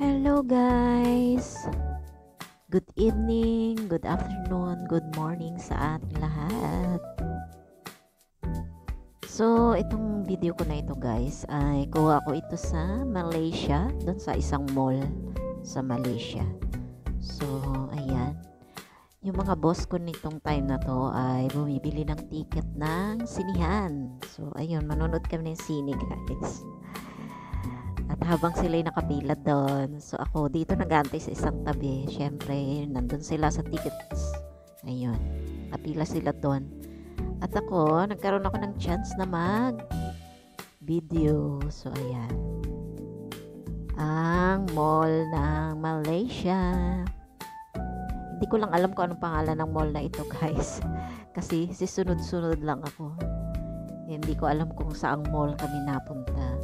Hello guys! Good evening, good afternoon, good morning sa ating lahat. So, itong video ko na ito guys ay kuha ko ito sa Malaysia, doon sa isang mall sa Malaysia. So, ayan. Yung mga boss ko nitong time na to ay bumibili ng ticket ng sinihan. So, ayun, manonood kami ng sine guys. At habang sila'y nakapila doon, so ako dito nag-aantay sa isang tabi. Syempre, nandun sila sa tickets. Ayun, kapila sila doon. At ako, nagkaroon ako ng chance na mag-video. So, ayan. Ang mall ng Malaysia. Hindi ko lang alam kung anong pangalan ng mall na ito, guys. Kasi sisunod-sunod lang ako. Hindi ko alam kung saang mall kami napunta.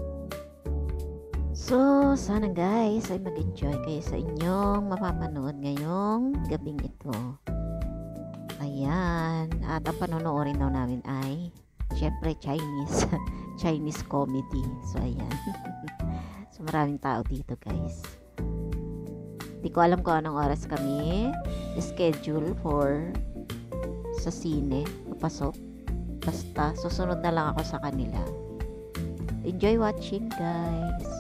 So, sana guys ay mag-enjoy kayo sa inyong mapapanood ngayong gabing ito. Ayan. At ang panonoodin daw namin ay syempre Chinese. Chinese comedy. So, ayan. So, maraming tao dito guys. Hindi ko alam kung anong oras kami schedule for sa sine. Papasok. Basta, susunod na lang ako sa kanila. Enjoy watching guys.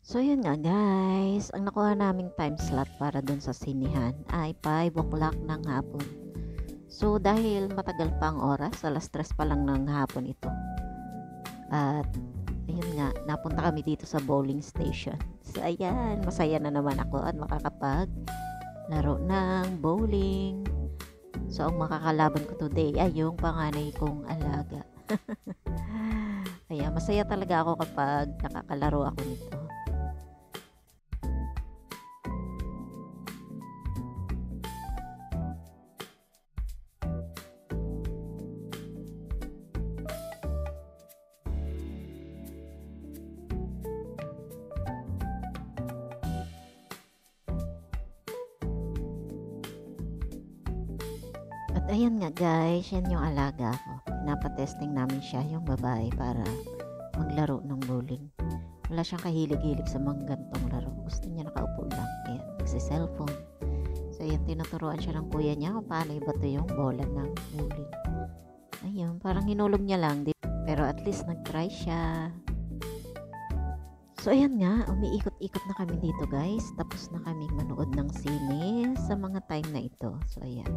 So, yun nga guys. Ang nakuha naming time slot para dun sa sinihan ay 5 o'clock ng hapon. So, dahil matagal pa ang oras, alas 3 pa lang ng hapon ito. At, ayun nga, napunta kami dito sa bowling station. So, ayan, masaya na naman ako at makakapag laro ng bowling. So, ang makakalaban ko today ay yung panganay kong alaga. Kaya, masaya talaga ako kapag nakakalaro ako nito. At ayan nga guys, yan yung alaga ko. Pinapatesting namin siya, yung babae, para maglaro ng bowling. Wala siyang kahilig-hilig sa mga gantong laro. Gusto niya nakaupo lang. Ayan, nagsi-cellphone. So ayan, tinuturuan siya ng kuya niya kung paano ibato yung bola ng bowling. Ayun, parang hinulog niya lang. Pero at least nag-try siya. So ayan nga, umiikot-ikot na kami dito guys. Tapos na kaming manood ng sine sa mga time na ito. So ayan.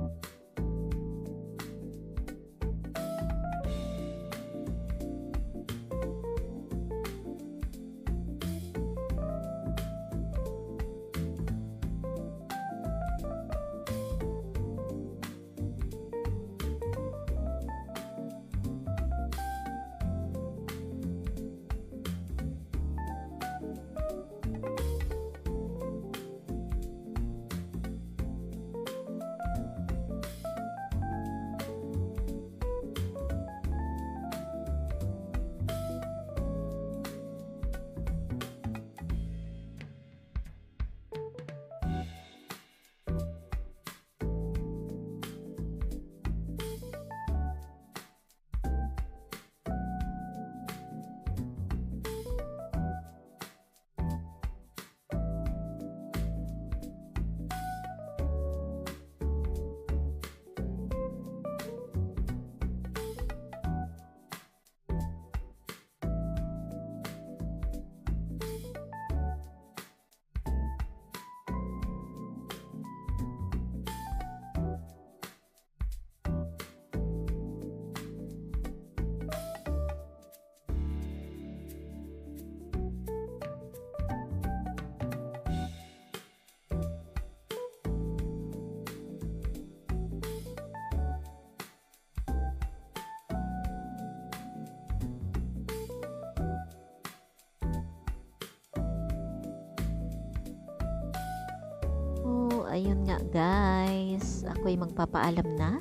ayun nga guys, ako'y magpapaalam na.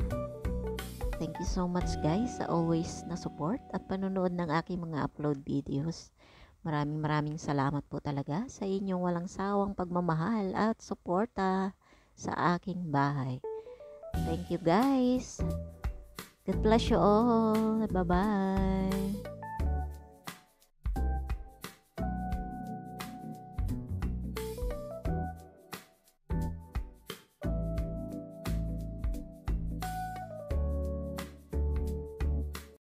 Thank you so much guys sa always na support at panonood ng aking mga upload videos. Maraming salamat po talaga sa inyong walang sawang pagmamahal at suporta sa aking bahay. Thank you guys. God bless you all. Bye-bye.